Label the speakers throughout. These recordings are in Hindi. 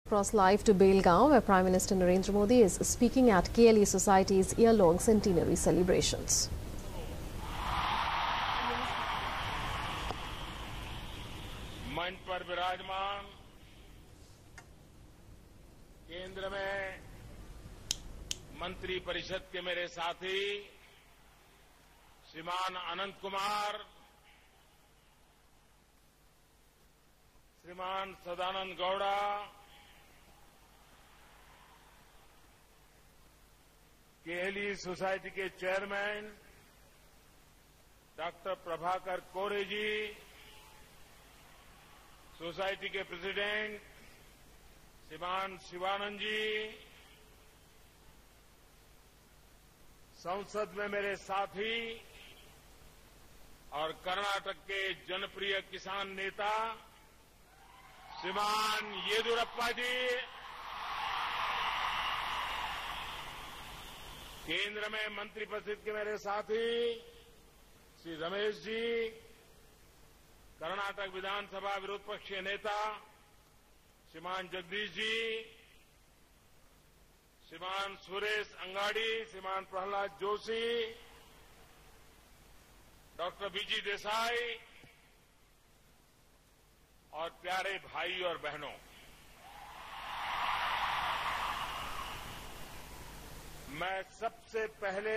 Speaker 1: Cross live to Belgaum, where Prime Minister Narendra Modi is speaking at KLE Society's year-long centenary celebrations.
Speaker 2: मंच पर विराजमान केंद्र में मंत्री परिषद के मेरे साथी श्रीमान अनंत कुमार, श्रीमान सदानंद गौड़ा, केएलई सोसाइटी के चेयरमैन डॉक्टर प्रभाकर कोरे जी, सोसाइटी के प्रेसिडेंट श्रीमान शिवानंद जी, संसद में मेरे साथी और कर्नाटक के जनप्रिय किसान नेता श्रीमान येदियुरप्पा जी, केंद्र में मंत्रिपरिषद के मेरे साथी श्री रमेश जी, कर्नाटक विधानसभा विरोध पक्षीय नेता श्रीमान जगदीश जी, श्रीमान सुरेश अंगाड़ी, श्रीमान प्रहलाद जोशी, डॉक्टर बीजी देसाई और प्यारे भाई और बहनों, मैं सबसे पहले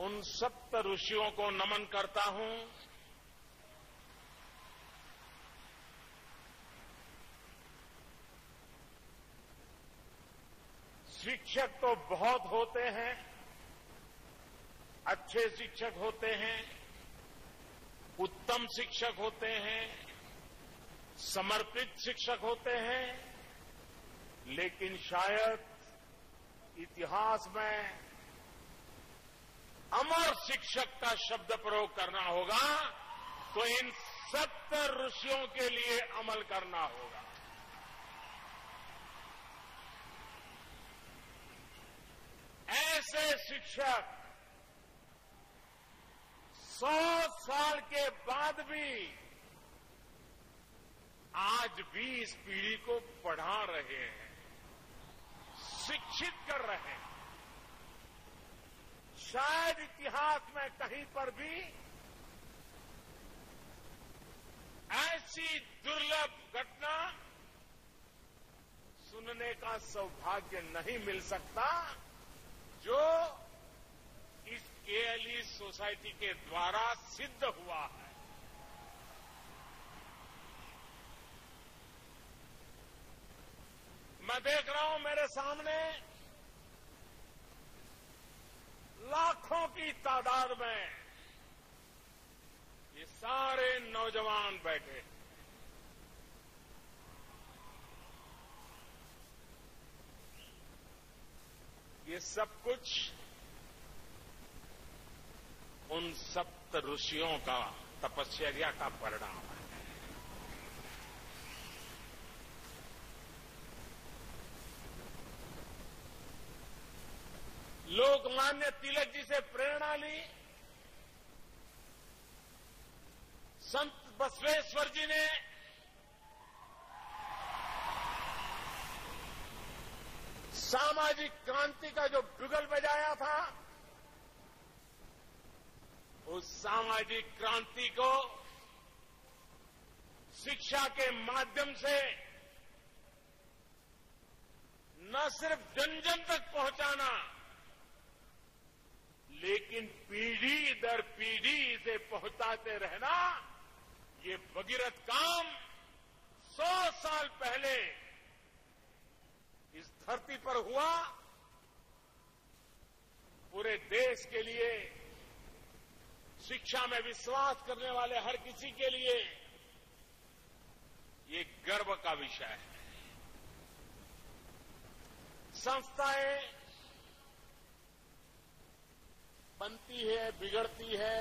Speaker 2: उन सप्त ऋषियों को नमन करता हूं शिक्षक तो बहुत होते हैं, अच्छे शिक्षक होते हैं, उत्तम शिक्षक होते हैं, समर्पित शिक्षक होते हैं, लेकिन शायद इतिहास में अमर शिक्षक का शब्द प्रयोग करना होगा तो इन सप्त ऋषियों के लिए अमल करना होगा। ऐसे शिक्षक 100 साल के बाद भी आज भी इस पीढ़ी को पढ़ा रहे हैं, शिक्षित कर रहे हैं। शायद इतिहास में कहीं पर भी ऐसी दुर्लभ घटना सुनने का सौभाग्य नहीं मिल सकता जो इस केएलई सोसाइटी के द्वारा सिद्ध हुआ है। मैं देख रहा हूं मेरे सामने लाखों की तादाद में ये सारे नौजवान बैठे। ये सब कुछ उन सप्त ऋषियों का तपस्या का परिणाम है। लोकमान्य तिलक जी से प्रेरणा ली, संत बसवेश्वर जी ने सामाजिक क्रांति का जो बिगुल बजाया था, उस सामाजिक क्रांति को शिक्षा के माध्यम से न सिर्फ जन जन तक पहुंचाना, लेकिन पीढ़ी दर पीढ़ी इसे पहुंचाते रहना, ये भगीरथ काम 100 साल पहले इस धरती पर हुआ। पूरे देश के लिए, शिक्षा में विश्वास करने वाले हर किसी के लिए ये गर्व का विषय है। संस्थाएं बनती है, बिगड़ती है,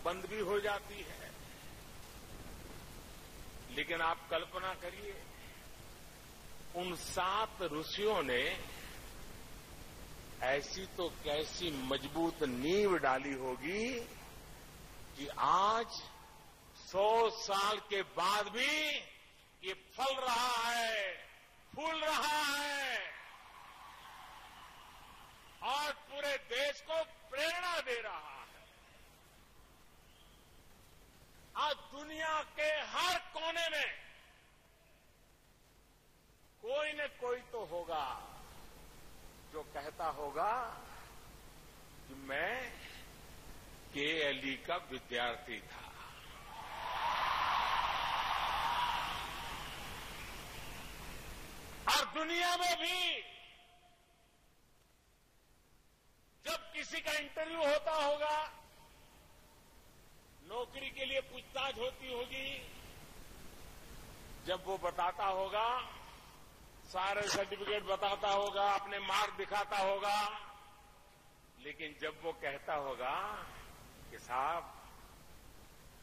Speaker 2: बंद भी हो जाती है, लेकिन आप कल्पना करिए उन 7 ऋषियों ने ऐसी तो कैसी मजबूत नींव डाली होगी कि आज 100 साल के बाद भी ये फल रहा है, फूल रहा है और पूरे देश को प्रेरणा दे रहा है। आज दुनिया के हर कोने में कोई न कोई तो होगा जो कहता होगा कि मैं केएलई का विद्यार्थी था। और दुनिया में भी जब किसी का इंटरव्यू होता होगा, नौकरी के लिए पूछताछ होती होगी, जब वो बताता होगा, सारे सर्टिफिकेट बताता होगा, अपने मार्क दिखाता होगा, लेकिन जब वो कहता होगा कि साहब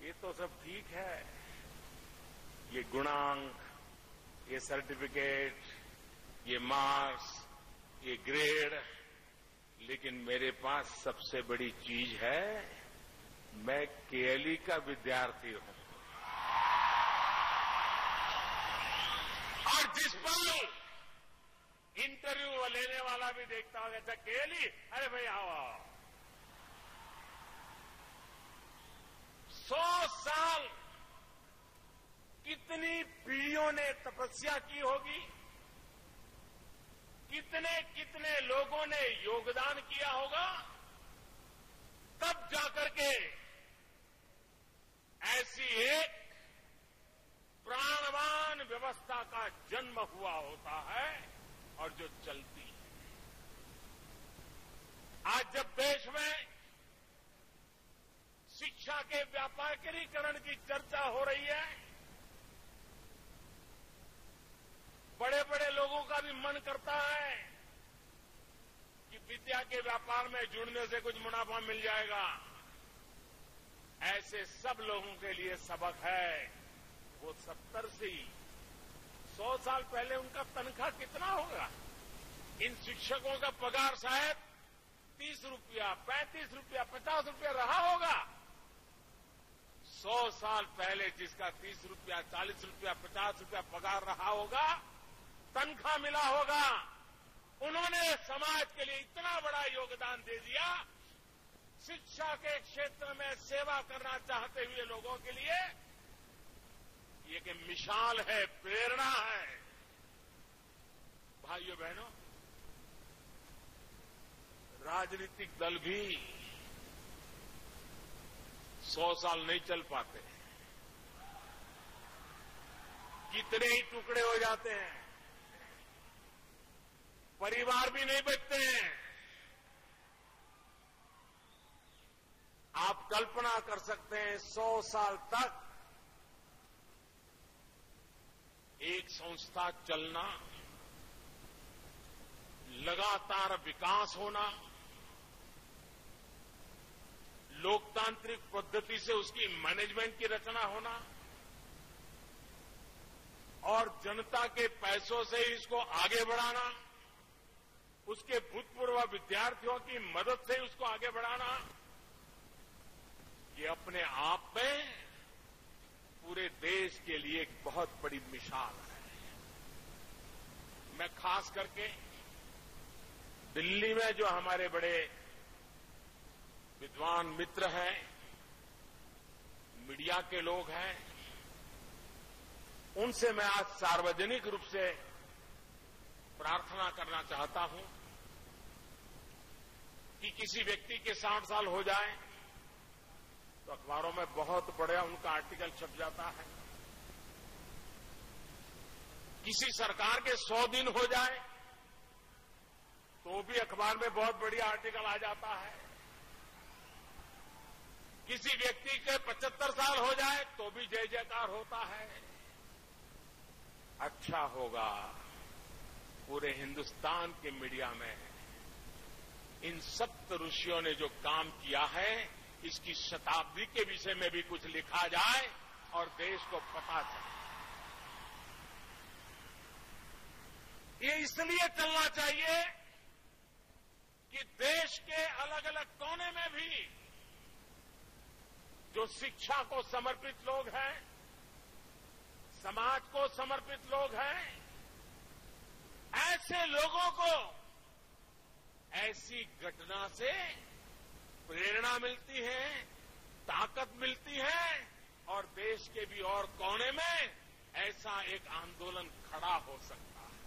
Speaker 2: ये तो सब ठीक है, ये गुणांक, ये सर्टिफिकेट, ये मार्क्स, ये ग्रेड, लेकिन मेरे पास सबसे बड़ी चीज है, मैं केएलई का विद्यार्थी हूं। और जिस पल इंटरव्यू लेने वाला भी देखता होगा, अच्छा केएलई, अरे भाई आओ आओ। 100 साल कितनी पीढ़ियों ने तपस्या की होगी, कितने कितने लोगों ने योगदान किया होगा, तब जाकर के ऐसी एक प्राणवान व्यवस्था का जन्म हुआ होता है और जो चलती है। आज जब देश में शिक्षा के व्यापारीकरण की चर्चा हो रही है, बड़े बड़े लोगों का भी मन करता है कि विद्या के व्यापार में जुड़ने से कुछ मुनाफा मिल जाएगा। ऐसे सब लोगों के लिए सबक है, वो 70 से 100 साल पहले उनका तनख्वाह कितना होगा। इन शिक्षकों का पगार शायद 30 रुपया, 35 रुपया, 50 रुपया रहा होगा। 100 साल पहले जिसका 30 रुपया, 40 रुपया, 50 रुपया पगार रहा होगा, तनख्वाह मिला होगा, उन्होंने समाज के लिए इतना बड़ा योगदान दे दिया। शिक्षा के क्षेत्र में सेवा करना चाहते हुए लोगों के लिए ये कि मिसाल है, प्रेरणा है। भाइयों बहनों, राजनीतिक दल भी 100 साल नहीं चल पाते, कितने ही टुकड़े हो जाते हैं, परिवार भी नहीं बचते हैं। आप कल्पना कर सकते हैं 100 साल तक एक संस्था चलना, लगातार विकास होना, लोकतांत्रिक पद्धति से उसकी मैनेजमेंट की रचना होना और जनता के पैसों से इसको आगे बढ़ाना, उसके भूतपूर्व विद्यार्थियों की मदद से उसको आगे बढ़ाना, ये अपने आप में पूरे देश के लिए एक बहुत बड़ी मिसाल है। मैं खास करके दिल्ली में जो हमारे बड़े विद्वान मित्र हैं, मीडिया के लोग हैं, उनसे मैं आज सार्वजनिक रूप से प्रार्थना करना चाहता हूं कि किसी व्यक्ति के 60 साल हो जाए तो अखबारों में बहुत बड़ा उनका आर्टिकल छप जाता है। किसी सरकार के 100 दिन हो जाए तो भी अखबार में बहुत बढ़िया आर्टिकल आ जाता है। किसी व्यक्ति के 75 साल हो जाए तो भी जय जयकार होता है। अच्छा होगा पूरे हिंदुस्तान के मीडिया में इन सप्त ऋषियों ने जो काम किया है, इसकी शताब्दी के विषय में भी कुछ लिखा जाए और देश को पता चले। ये इसलिए चलना चाहिए कि देश के अलग अलग कोने में भी जो शिक्षा को समर्पित लोग हैं, समाज को समर्पित लोग हैं, ऐसे लोगों को ऐसी घटना से प्रेरणा मिलती है, ताकत मिलती है और देश के भी और कोने में ऐसा एक आंदोलन खड़ा हो सकता है।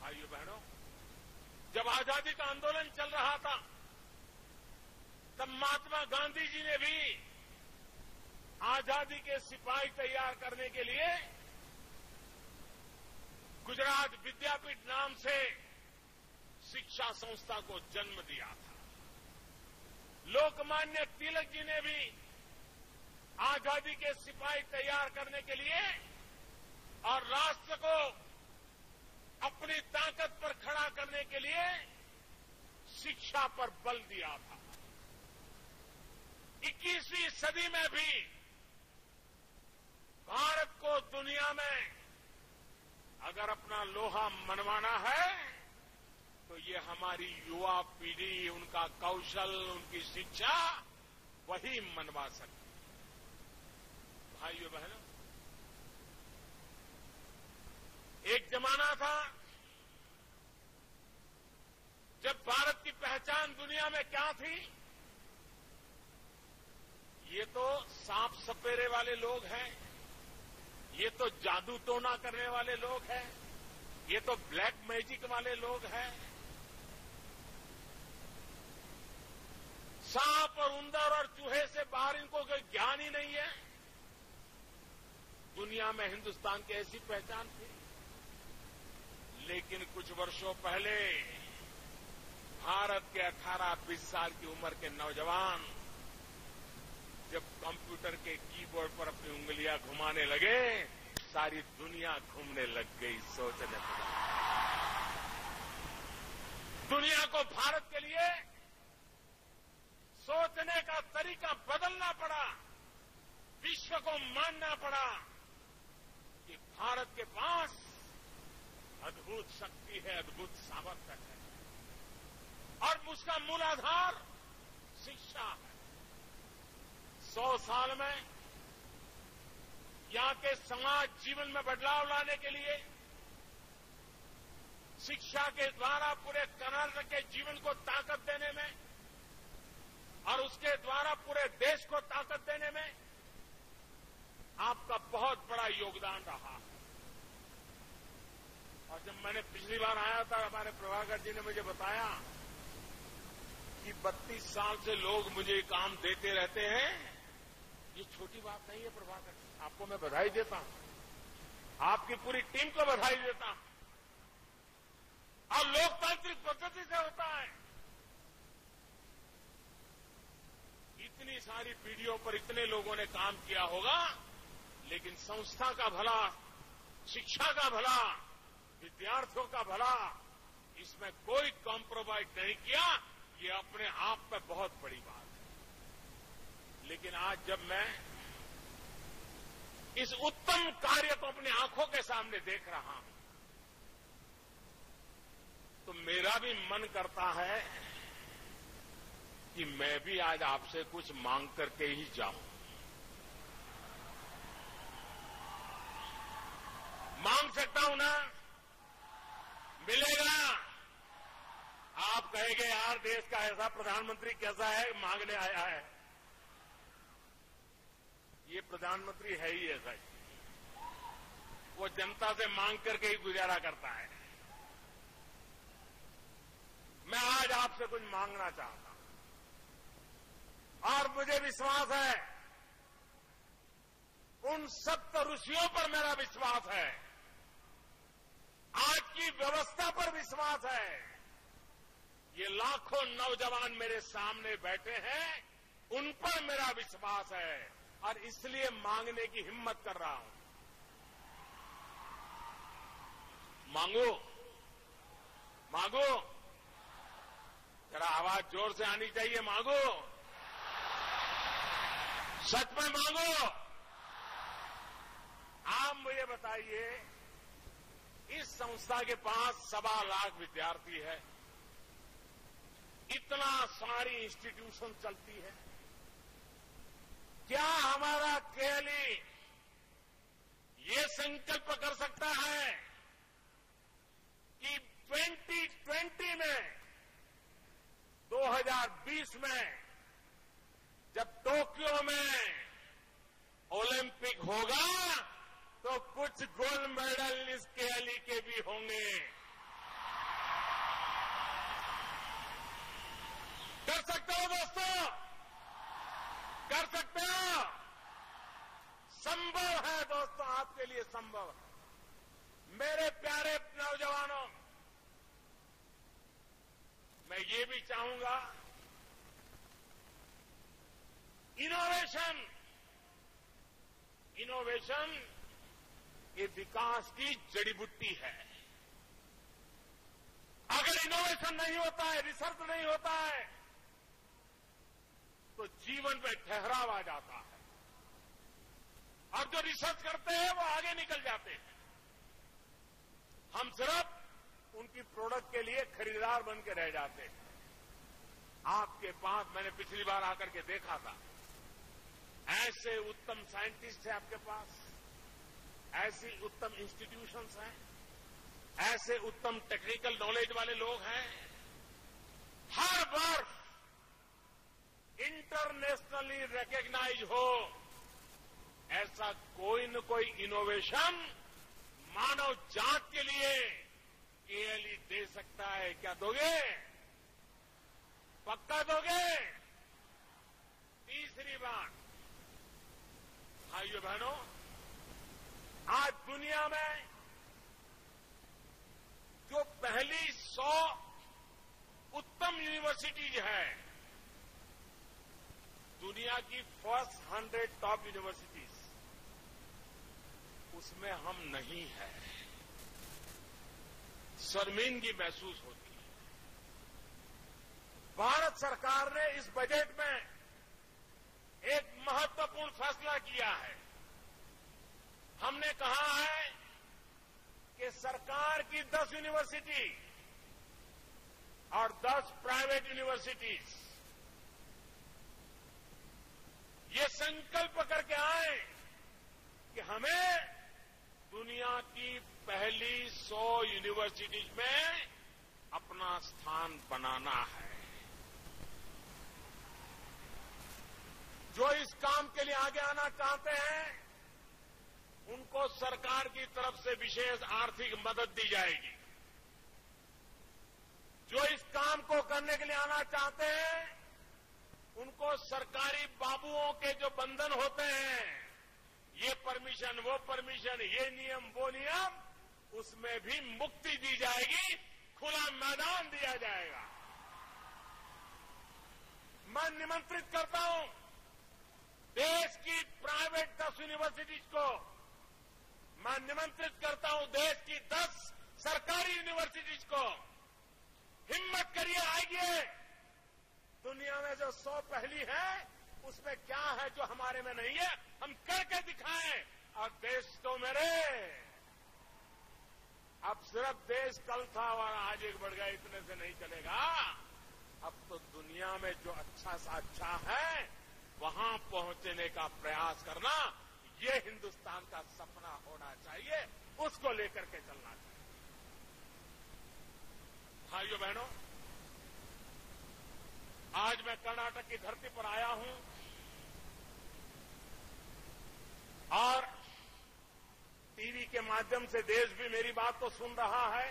Speaker 2: भाइयों बहनों, जब आजादी का आंदोलन चल रहा था तब महात्मा गांधी जी ने भी आजादी के सिपाही तैयार करने के लिए गुजरात विद्यापीठ नाम से शिक्षा संस्था को जन्म दिया था। लोकमान्य तिलक जी ने भी आजादी के सिपाही तैयार करने के लिए और राष्ट्र को अपनी ताकत पर खड़ा करने के लिए शिक्षा पर बल दिया था। 21वीं सदी में भी भारत को दुनिया में अगर अपना लोहा मनवाना है तो ये हमारी युवा पीढ़ी, उनका कौशल, उनकी शिक्षा वही मनवा सकती। भाइयों बहनों, एक जमाना था जब भारत की पहचान दुनिया में क्या थी? ये तो सांप सपेरे वाले लोग हैं, ये तो जादू टोना करने वाले लोग हैं, ये तो ब्लैक मैजिक वाले लोग हैं। सांप और उंदर और चूहे से बाहर इनको कोई ज्ञान ही नहीं है। दुनिया में हिंदुस्तान की ऐसी पहचान थी। लेकिन कुछ वर्षों पहले भारत के 18-20 साल की उम्र के नौजवान जब कंप्यूटर के कीबोर्ड पर अपनी उंगलियां घुमाने लगे, सारी दुनिया घूमने लग गई। सोचने लगा, दुनिया को भारत के लिए सोचने का तरीका बदलना पड़ा, विश्व को मानना पड़ा कि भारत के पास अद्भुत शक्ति है, अद्भुत सामर्थ्य है और उसका मूल आधार शिक्षा है। 100 साल में यहां के समाज जीवन में बदलाव लाने के लिए शिक्षा के द्वारा पूरे कर्नाटक के जीवन को ताकत देने में और उसके द्वारा पूरे देश को ताकत देने में आपका बहुत बड़ा योगदान रहा। और जब मैंने पिछली बार आया था, हमारे प्रभाकर जी ने मुझे बताया कि 32 साल से लोग मुझे काम देते रहते हैं। ये छोटी बात नहीं है प्रभाकर जी, आपको मैं बधाई देता हूं, आपकी पूरी टीम को बधाई देता हूं। और लोकतांत्रिक पद्धति से होता है। इतनी सारी पीढ़ियों पर इतने लोगों ने काम किया होगा, लेकिन संस्था का भला, शिक्षा का भला, विद्यार्थियों का भला, इसमें कोई कॉम्प्रोमाइज नहीं किया। ये अपने आप में बहुत बड़ी बात है। लेकिन आज जब मैं इस उत्तम कार्य को अपनी आंखों के सामने देख रहा हूं तो मेरा भी मन करता है कि मैं भी आज आपसे कुछ मांग करके ही जाऊं। मांग सकता हूं ना? मिलेगा? आप कहेंगे यार देश का ऐसा प्रधानमंत्री कैसा है, मांगने आया है। ये प्रधानमंत्री है ही ऐसा ही, वो जनता से मांग करके ही गुजारा करता है। मैं आज आपसे कुछ मांगना चाहता हूं और मुझे विश्वास है, उन सप्त ऋषियों पर मेरा विश्वास है, आज की व्यवस्था पर विश्वास है। ये लाखों नौजवान मेरे सामने बैठे हैं, उन पर मेरा विश्वास है और इसलिए मांगने की हिम्मत कर रहा हूं। मांगो, मांगो, जरा आवाज जोर से आनी चाहिए। मांगो, सच में मांगो। आप मुझे बताइए, इस संस्था के पास 1.25 लाख विद्यार्थी है, इतना सारी इंस्टीट्यूशन चलती है, क्या हमारा केएलई ये संकल्प कर सकता है कि 2020 में 2020 में जब टोक्यो में ओलंपिक होगा तो कुछ गोल्ड मेडल इस केएलई के भी होंगे। कर सकते हो दोस्तों, कर सकते हो। संभव है दोस्तों, आपके लिए संभव है। मेरे प्यारे नौजवानों, मैं ये भी चाहूंगा, इनोवेशन ये विकास की जड़ी बूटी है। अगर इनोवेशन नहीं होता है, रिसर्च नहीं होता है, तो जीवन में ठहराव आ जाता है और जो रिसर्च करते हैं वो आगे निकल जाते हैं। हम सिर्फ उनकी प्रोडक्ट के लिए खरीदार बन के रह जाते हैं। आपके पास मैंने पिछली बार आकर के देखा था, ऐसे उत्तम साइंटिस्ट हैं आपके पास, ऐसी उत्तम इंस्टीट्यूशंस हैं, ऐसे उत्तम टेक्निकल नॉलेज वाले लोग हैं। हर वर्ष इंटरनेशनली रिकॉग्नाइज हो ऐसा कोई न कोई इनोवेशन मानव जात के लिए केएलई दे सकता है। क्या दोगे? पक्का दोगे? तीसरी बात, भाइयों बहनों, आज दुनिया में जो पहली 100 उत्तम यूनिवर्सिटीज है, दुनिया की फर्स्ट 100 टॉप यूनिवर्सिटीज, उसमें हम नहीं है। शर्मिंदगी महसूस होती है। भारत सरकार ने इस बजट में एक महत्वपूर्ण फैसला किया है। हमने कहा है कि सरकार की 10 यूनिवर्सिटी और 10 प्राइवेट यूनिवर्सिटीज ये संकल्प करके आए कि हमें दुनिया की पहली 100 यूनिवर्सिटीज में अपना स्थान बनाना है। जो इस काम के लिए आगे आना चाहते हैं उनको सरकार की तरफ से विशेष आर्थिक मदद दी जाएगी। जो इस काम को करने के लिए आना चाहते हैं उनको सरकारी बाबुओं के जो बंधन होते हैं, ये परमिशन वो परमिशन, ये नियम वो नियम, उसमें भी मुक्ति दी जाएगी, खुला मैदान दिया जाएगा। मैं निमंत्रित करता हूं देश की प्राइवेट 10 यूनिवर्सिटीज को, मैं निमंत्रित करता हूं देश की 10 सरकारी यूनिवर्सिटीज को, हिम्मत करिए, आइए। दुनिया में जो 100 पहली है उसमें क्या है जो हमारे में नहीं है, हम करके दिखाएं। और देश तो मेरे, अब सिर्फ देश कल था और आज एक बढ़ गया, इतने से नहीं चलेगा। अब तो दुनिया में जो अच्छा सा अच्छा है वहां पहुंचने का प्रयास करना, ये हिंदुस्तान का सपना होना चाहिए, उसको लेकर के चलना चाहिए। भाइयों बहनों, आज मैं कर्नाटक की धरती पर आया हूं और टीवी के माध्यम से देश भी मेरी बात को सुन रहा है,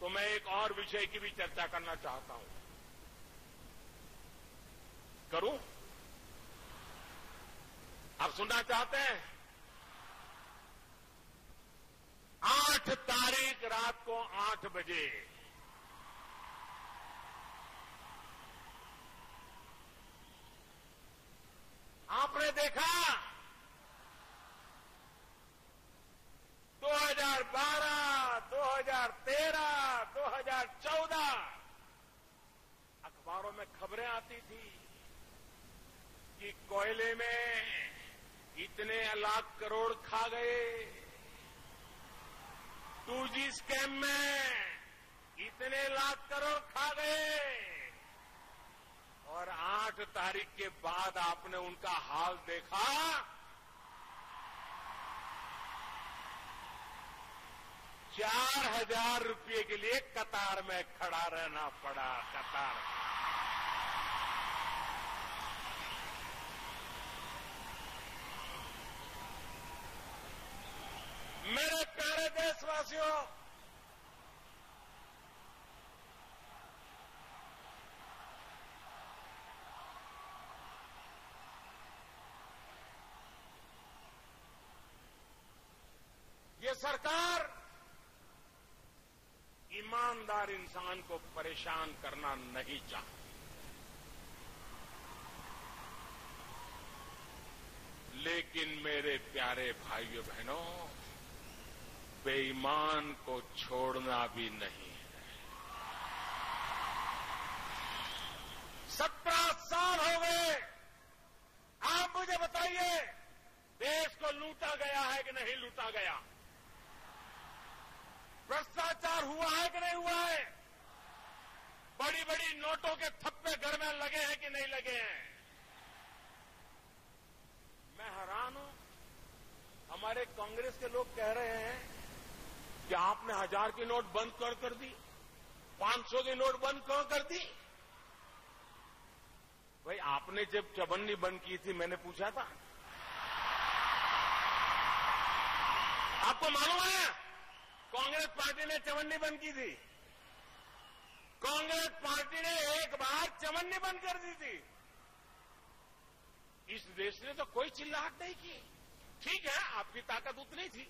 Speaker 2: तो मैं एक और विषय की भी चर्चा करना चाहता हूं। करूं? आप सुनना चाहते हैं? 8 तारीख रात को 8 बजे आपने देखा 2012, 2013, 2014 अखबारों में खबरें आती थी कि कोयले में इतने लाख करोड़ खा गए, 2G स्कैम में इतने लाख करोड़ खा गए, और 8 तारीख के बाद आपने उनका हाल देखा। 4,000 रुपये के लिए कतार में खड़ा रहना पड़ा। कतार में। मेरे प्यारे देशवासियों, ये सरकार ईमानदार इंसान को परेशान करना नहीं चाहती। लेकिन मेरे प्यारे भाइयों बहनों, बेईमान को छोड़ना भी नहीं है। 17 साल हो गए। आप मुझे बताइए, देश को लूटा गया है कि नहीं लूटा गया? भ्रष्टाचार हुआ है कि नहीं हुआ है? बड़ी बड़ी नोटों के थप्पे घर में लगे हैं कि नहीं लगे हैं? मैं हैरान हूं। हमारे कांग्रेस के लोग कह रहे हैं कि आपने 1000 की नोट बंद कर दी, 500 की नोट बंद कर दी। भाई, आपने जब चवन्नी बंद की थी, मैंने पूछा था? आपको मालूम है कांग्रेस पार्टी ने चवन्नी बंद की थी? कांग्रेस पार्टी ने एक बार चवन्नी बंद कर दी थी। इस देश ने तो कोई चिल्लाहट नहीं की। ठीक है, आपकी ताकत उतनी थी।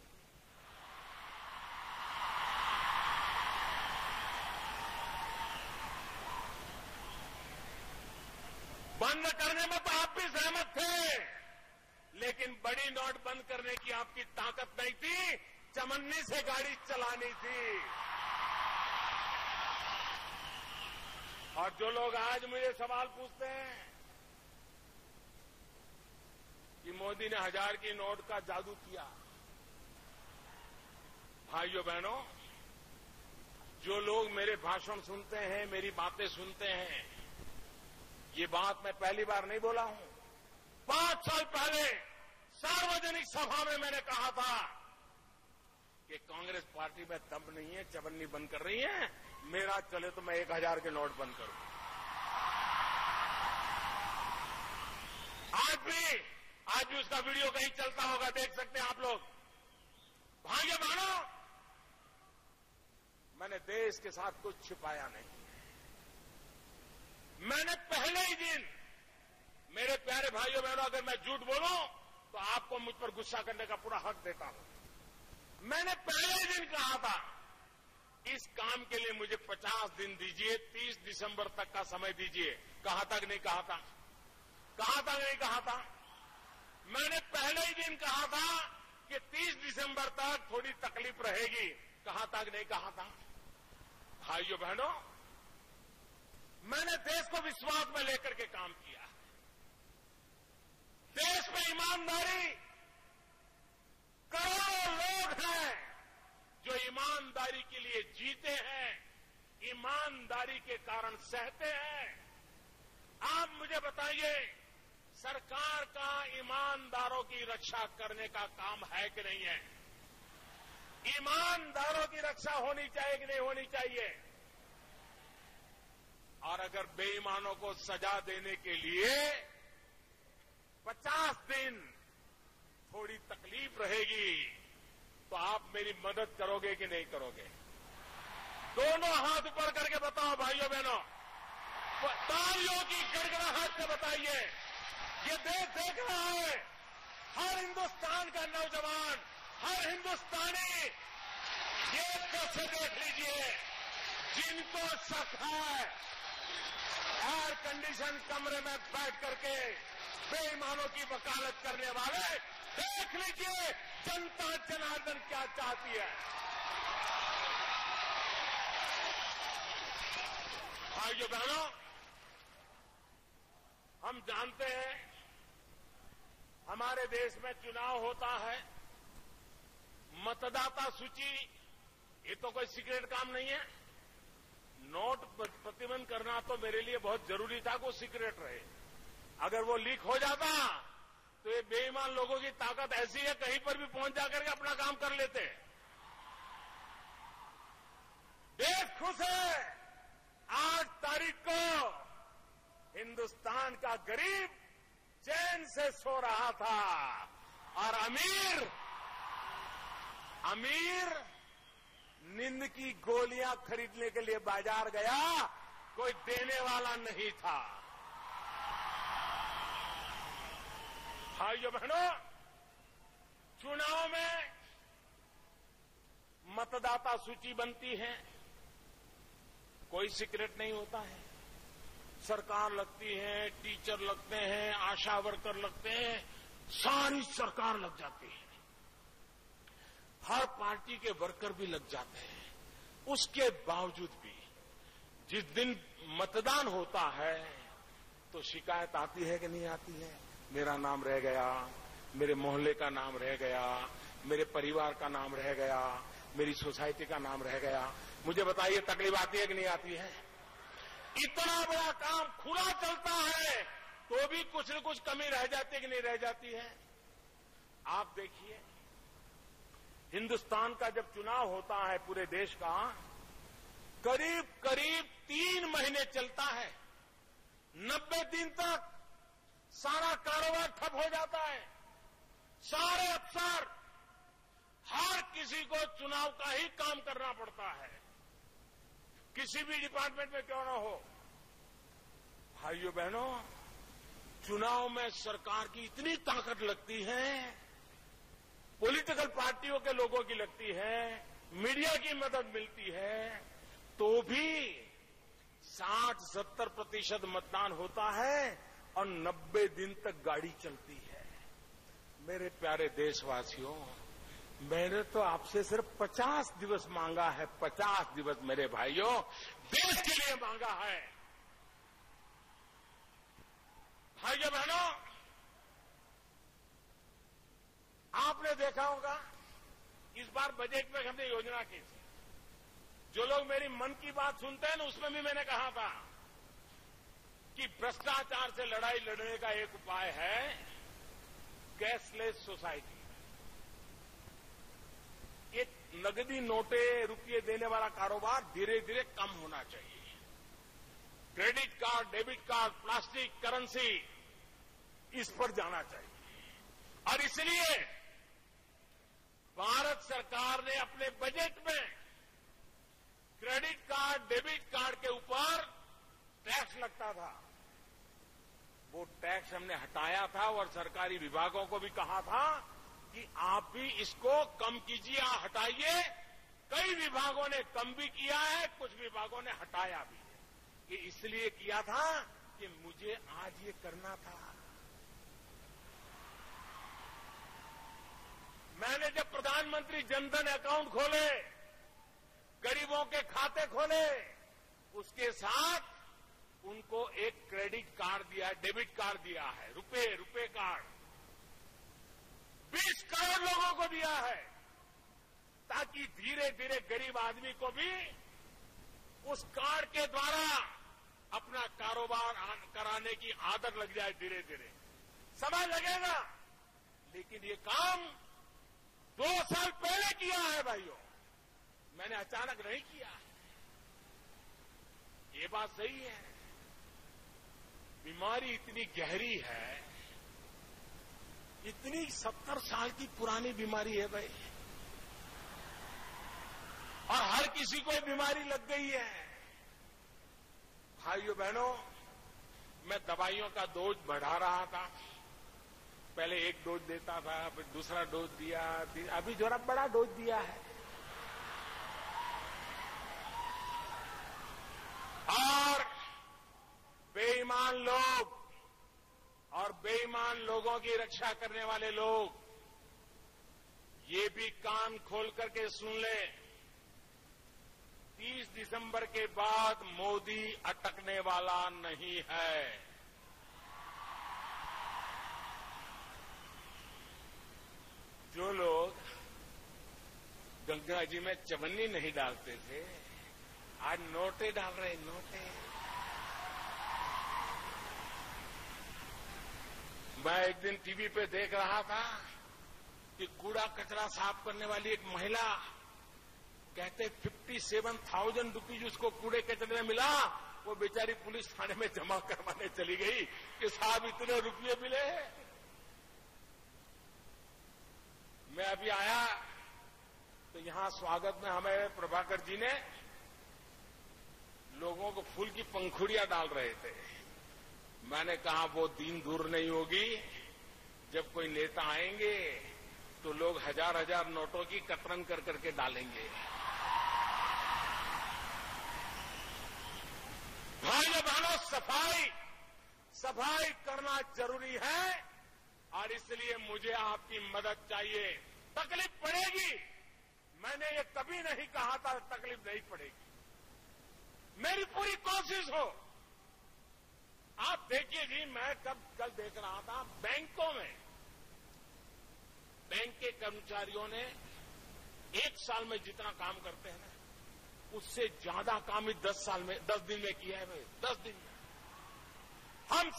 Speaker 2: बंद करने में तो आप भी सहमत थे, लेकिन बड़ी नोट बंद करने की आपकी ताकत नहीं थी। चवन्नी से गाड़ी चलानी थी। और जो लोग आज मुझे सवाल पूछते हैं कि मोदी ने 1000 की नोट का जादू किया, भाइयों बहनों, जो लोग मेरे भाषण सुनते हैं, मेरी बातें सुनते हैं, ये बात मैं पहली बार नहीं बोला हूं। 5 साल पहले सार्वजनिक सभा में मैंने कहा था कि कांग्रेस पार्टी में दम नहीं है, चवन्नी बंद कर रही है। मेरा चले तो मैं 1000 के नोट बंद करूं। आज भी उसका वीडियो कहीं चलता होगा, देख सकते हैं आप लोग। भाइयों बहनों, मैंने देश के साथ कुछ छिपाया नहीं। मैंने पहले ही दिन, मेरे प्यारे भाइयों बहनों, अगर मैं झूठ बोलूं तो आपको मुझ पर गुस्सा करने का पूरा हक देता हूं। मैंने पहले ही दिन कहा था, इस काम के लिए मुझे 50 दिन दीजिए, 30 दिसंबर तक का समय दीजिए। कहा था कि नहीं कहा था? कहा था कि नहीं कहा था? मैंने पहले ही दिन कहा था कि 30 दिसंबर तक थोड़ी तकलीफ रहेगी। कहा था कि नहीं कहा था? भाइयों बहनों, मैंने देश को विश्वास में लेकर के काम किया। देश में ईमानदारी, करोड़ों लोग हैं जो ईमानदारी के लिए जीते हैं, ईमानदारी के कारण सहते हैं। आप मुझे बताइए, सरकार का ईमानदारों की रक्षा करने का काम है कि नहीं है? ईमानदारों की रक्षा होनी चाहिए कि नहीं होनी चाहिए? और अगर बेईमानों को सजा देने के लिए 50 दिन थोड़ी तकलीफ रहेगी, तो आप मेरी मदद करोगे कि नहीं करोगे? दोनों हाथ ऊपर करके बताओ भाइयों बहनों, तालियों की गड़गड़ाहट से बताइए। ये देश देख रहा है, हर हिंदुस्तान का नौजवान, हर हिंदुस्तानी, ये कैसे देख लीजिए, जिनको शक है, एयर कंडीशन कमरे में बैठ करके बेईमानों की वकालत करने वाले, देख लीजिए जनता जनार्दन क्या चाहती है। भाइयों बहनों, हम जानते हैं हमारे देश में चुनाव होता है, मतदाता सूची, ये तो कोई सीक्रेट काम नहीं है। नोट प्रतिबंध करना तो मेरे लिए बहुत जरूरी था कि वो सीक्रेट रहे। अगर वो लीक हो जाता तो ये बेईमान लोगों की ताकत ऐसी है, कहीं पर भी पहुंच जाकर के अपना काम कर लेते। देश खुश है। 8 तारीख को हिंदुस्तान का गरीब चैन से सो रहा था और अमीर नींद की गोलियां खरीदने के लिए बाजार गया, कोई देने वाला नहीं था। भाइयों बहनों, चुनाव में मतदाता सूची बनती है, कोई सीक्रेट नहीं होता है। सरकार लगती है, टीचर लगते हैं, आशा वर्कर लगते हैं, सारी सरकार लग जाती है। हर पार्टी के वर्कर भी लग जाते हैं। उसके बावजूद भी जिस दिन मतदान होता है तो शिकायत आती है कि नहीं आती है? मेरा नाम रह गया, मेरे मोहल्ले का नाम रह गया, मेरे परिवार का नाम रह गया, मेरी सोसाइटी का नाम रह गया। मुझे बताइए, तकलीफ आती है कि नहीं आती है? इतना बड़ा काम खुला चलता है तो भी कुछ न कुछ कमी रह जाती है कि नहीं रह जाती है? आप देखिए, हिंदुस्तान का जब चुनाव होता है पूरे देश का, करीब 3 महीने चलता है। 90 दिन तक सारा कारोबार ठप हो जाता है। सारे अफसर, हर किसी को चुनाव का ही काम करना पड़ता है, किसी भी डिपार्टमेंट में क्यों न हो। भाइयों बहनों, चुनाव में सरकार की इतनी ताकत लगती है, पॉलिटिकल पार्टियों के लोगों की लगती है, मीडिया की मदद मिलती है, तो भी 60-70% मतदान होता है और 90 दिन तक गाड़ी चलती है। मेरे प्यारे देशवासियों, मैंने तो आपसे सिर्फ 50 दिवस मांगा है। 50 दिवस मेरे भाइयों, देश के लिए मांगा है। भाइयों बहनों, आपने देखा होगा इस बार बजट में हमने योजना की थी। जो लोग मेरी मन की बात सुनते हैं ना, उसमें भी मैंने कहा था कि भ्रष्टाचार से लड़ाई लड़ने का एक उपाय है कैशलेस सोसाइटी। ये नगदी नोटे, रुपये देने वाला कारोबार धीरे धीरे कम होना चाहिए। Credit card, debit card, plastic currency, इस पर जाना चाहिए। और इसलिए भारत सरकार ने अपने बजट में क्रेडिट कार्ड, डेबिट कार्ड के ऊपर टैक्स लगता था, वो टैक्स हमने हटाया था और सरकारी विभागों को भी कहा था कि आप भी इसको कम कीजिए, हटाइए। कई विभागों ने कम भी किया है, कुछ विभागों ने हटाया भी है। ये इसलिए किया था कि मुझे आज ये करना था। मैंने जब प्रधानमंत्री जनधन अकाउंट खोले, गरीबों के खाते खोले, उसके साथ उनको एक क्रेडिट कार्ड दिया है, डेबिट कार्ड दिया है, रुपए कार्ड 20 करोड़ लोगों को दिया है, ताकि धीरे धीरे गरीब आदमी को भी उस कार्ड के द्वारा अपना कारोबार कराने की आदत लग जाए। धीरे धीरे समय लगेगा, लेकिन ये काम 2 साल पहले किया है भाइयों, मैंने अचानक नहीं किया। ये बात सही है, बीमारी इतनी गहरी है, इतनी 70 साल की पुरानी बीमारी है भाई, और हर किसी को बीमारी लग गई है। भाइयों बहनों, मैं दवाइयों का डोज बढ़ा रहा था। पहले 1 डोज देता था, फिर दूसरा डोज दिया, अभी जरा बड़ा डोज दिया है। और बेईमान लोग और बेईमान लोगों की रक्षा करने वाले लोग ये भी कान खोल करके सुन लें, 30 दिसंबर के बाद मोदी अटकने वाला नहीं है। जो लोग गंगा जी में चवन्नी नहीं डालते थे, आज नोटे डाल रहे, नोटे। मैं एक दिन टीवी पे देख रहा था कि कूड़ा कचरा साफ करने वाली एक महिला कहते 57,000 रुपीज उसको कूड़े कचरे में मिला। वो बेचारी पुलिस थाने में जमा करवाने चली गई कि साहब इतने रुपये मिले। मैं अभी आया तो यहां स्वागत में हमें प्रभाकर जी ने लोगों को फूल की पंखुड़ियां डाल रहे थे। मैंने कहा वो दिन दूर नहीं होगी जब कोई नेता आएंगे तो लोग हजार हजार नोटों की कतरन कर करके डालेंगे। भाइयों बहनों, सफाई करना जरूरी है और इसलिए मुझे आपकी मदद चाहिए। तकलीफ पड़ेगी, मैंने ये कभी नहीं कहा था तकलीफ नहीं पड़ेगी। मेरी पूरी कोशिश हो। आप देखिए जी, मैं कल देख रहा था बैंकों में बैंक के कर्मचारियों ने एक साल में जितना काम करते हैं ना उससे ज्यादा काम ही 10 दिन में किया है भाई। 10 दिन में हम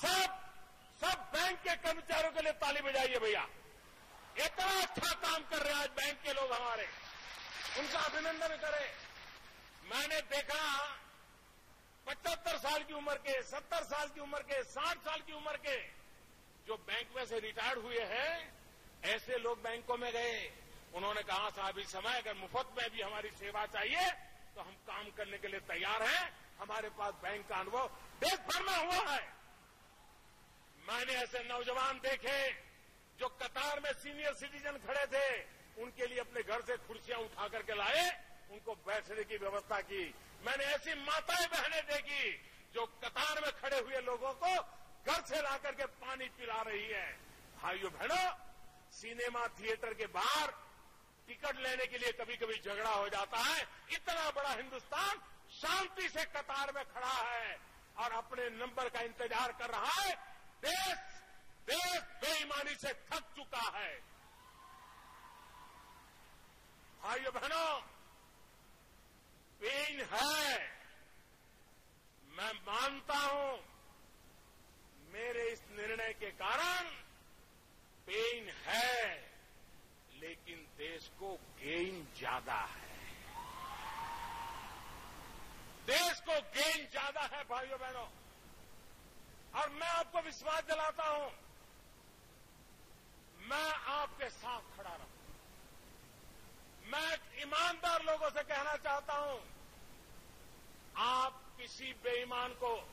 Speaker 2: सब बैंक के कर्मचारियों के लिए ताली बजाइए भैया। इतना अच्छा काम कर रहे हैं आज बैंक के लोग हमारे, उनका अभिनंदन करें। मैंने देखा 75 साल की उम्र के, 70 साल की उम्र के, 60 साल की उम्र के जो बैंक में से रिटायर्ड हुए हैं, ऐसे लोग बैंकों में गए। उन्होंने कहा साहब इस समय अगर मुफ्त में भी हमारी सेवा चाहिए तो हम काम करने के लिए तैयार हैं। हमारे पास बैंक का अनुभव देश भर में हुआ है। मैंने ऐसे नौजवान देखे जो कतार में सीनियर सिटीजन खड़े थे, उनके लिए अपने घर से कुर्सियां उठा करके लाए, उनको बैठने की व्यवस्था की। मैंने ऐसी माताएं बहनें देखी जो कतार में खड़े हुए लोगों को घर से ला करके पानी पिला रही है। भाइयों बहनों, सिनेमा थिएटर के बाहर टिकट लेने के लिए कभी कभी झगड़ा हो जाता है। इतना बड़ा हिंदुस्तान शांति से कतार में खड़ा है और अपने नंबर का इंतजार कर रहा है। देश बेईमानी से थक चुका है। भाइयों बहनों, पेन है, मैं मानता हूं मेरे इस निर्णय के कारण पेन है, लेकिन देश को गेन ज्यादा है। देश को गेन ज्यादा है भाइयों बहनों। और मैं आपको विश्वास दिलाता हूं, मैं आपके साथ खड़ा रहूं। मैं ईमानदार लोगों से कहना चाहता हूं, आप किसी बेईमान को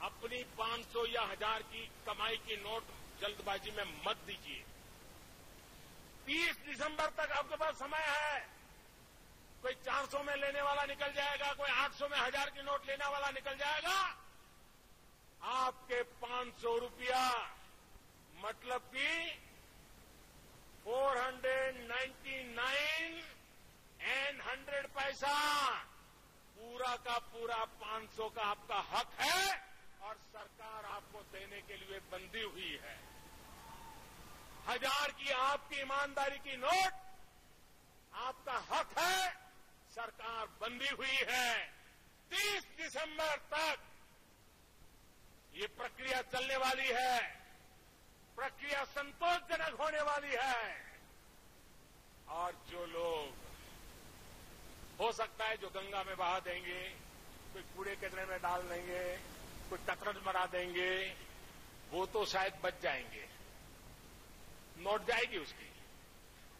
Speaker 2: अपनी 500 या 1000 की कमाई की नोट जल्दबाजी में मत दीजिए। 30 दिसंबर तक आपके पास समय है। कोई 400 में लेने वाला निकल जाएगा, कोई 800 में 1000 की नोट लेने वाला निकल जाएगा। आपके 500 रुपया मतलब कि 499 and 100 पैसा, पूरा का पूरा 500 का आपका हक है और सरकार आपको देने के लिए बंधी हुई है। 1000 की आपकी ईमानदारी की नोट आपका हक है, सरकार बंधी हुई है। 30 दिसंबर तक ये प्रक्रिया चलने वाली है। प्रक्रिया संतोषजनक होने वाली है। और जो लोग हो सकता है जो गंगा में बहा देंगे, कोई कूड़े कचरे में डाल देंगे, कोई कतरन मरा देंगे, वो तो शायद बच जाएंगे। नोट जाएगी उसकी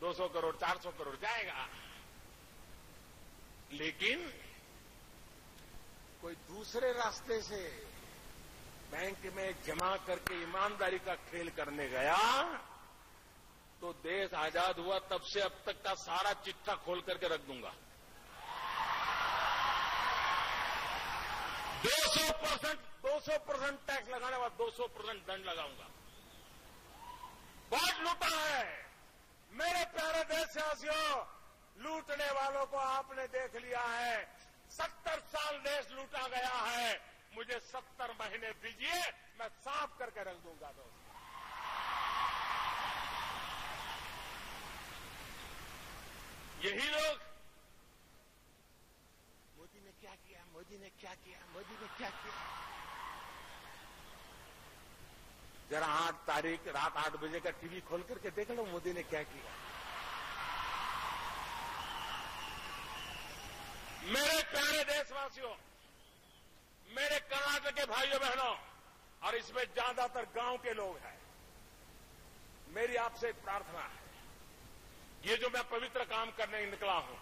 Speaker 2: 200 करोड़ 400 करोड़ जाएगा। लेकिन कोई दूसरे रास्ते से बैंक में जमा करके ईमानदारी का खेल करने गया तो देश आजाद हुआ तब से अब तक का सारा चिट्ठा खोल करके रख दूंगा। 200% टैक्स लगाने के बाद 200% दंड लगाऊंगा। बहुत लूटा है मेरे प्यारे देशवासियों। लूटने वालों को आपने देख लिया है। 70 साल देश लूटा गया है। मुझे 70 महीने दीजिए, मैं साफ करके रख दूंगा। दोस्त, यही लोग मोदी ने मोदी ने क्या किया, मोदी ने क्या किया। जरा 8 तारीख रात 8 बजे का टीवी खोल करके देख लो मोदी ने क्या किया। मेरे प्यारे देशवासियों, मेरे कर्नाटक के भाइयों बहनों, और इसमें ज्यादातर गांव के लोग हैं, मेरी आपसे एक प्रार्थना है। ये जो मैं पवित्र काम करने निकला हूं,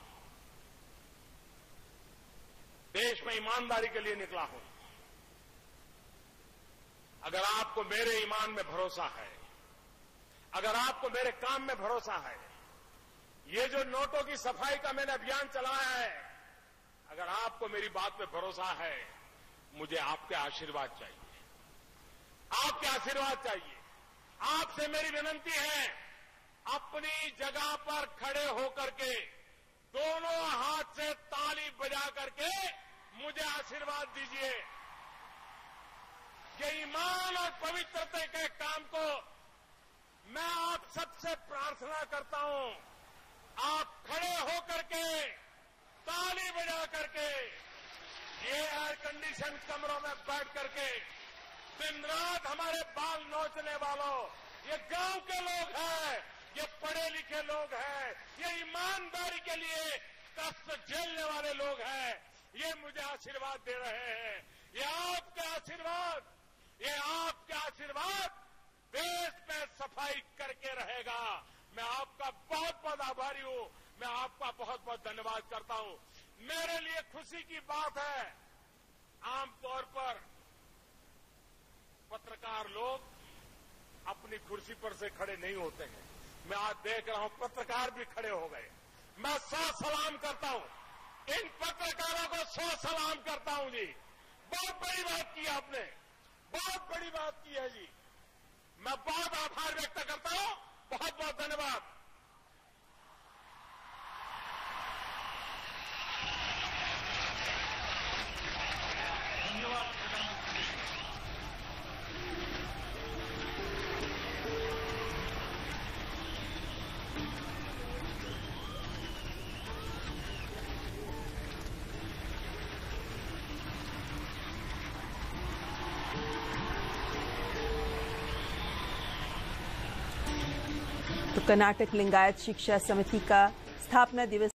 Speaker 2: देश में ईमानदारी के लिए निकला हूं। अगर आपको मेरे ईमान में भरोसा है, अगर आपको मेरे काम में भरोसा है, ये जो नोटों की सफाई का मैंने अभियान चलाया है, अगर आपको मेरी बात पे भरोसा है, मुझे आपके आशीर्वाद चाहिए, आपके आशीर्वाद चाहिए। आपसे मेरी विनती है, अपनी जगह पर खड़े होकर के दोनों हाथ से ताली बजा करके मुझे आशीर्वाद दीजिए। ये ईमान और पवित्रता के काम को मैं आप सबसे प्रार्थना करता हूं, आप खड़े होकर के ताली बजा करके, ये एयर कंडीशन कमरों में बैठ करके दिन रात हमारे बाल नोचने वालों, ये गांव के लोग हैं, ये पढ़े लिखे लोग हैं, ये ईमानदारी के लिए कष्ट झेलने वाले लोग हैं, ये मुझे आशीर्वाद दे रहे हैं। ये आपके आशीर्वाद, ये आपके आशीर्वाद देश में सफाई करके रहेगा। मैं आपका बहुत बहुत आभारी हूं, मैं आपका बहुत बहुत धन्यवाद करता हूं। मेरे लिए खुशी की बात है, आमतौर पर पत्रकार लोग अपनी कुर्सी पर से खड़े नहीं होते हैं। मैं आज देख रहा हूं पत्रकार भी खड़े हो गए। मैं 100 सलाम करता हूं, इन पत्रकारों को 100 सलाम करता हूं जी। बहुत बड़ी बात की आपने, बहुत बड़ी बात की है जी। मैं बहुत आभार व्यक्त करता हूं, बहुत बहुत धन्यवाद।
Speaker 3: तो कर्नाटक लिंगायत शिक्षा समिति का स्थापना दिवस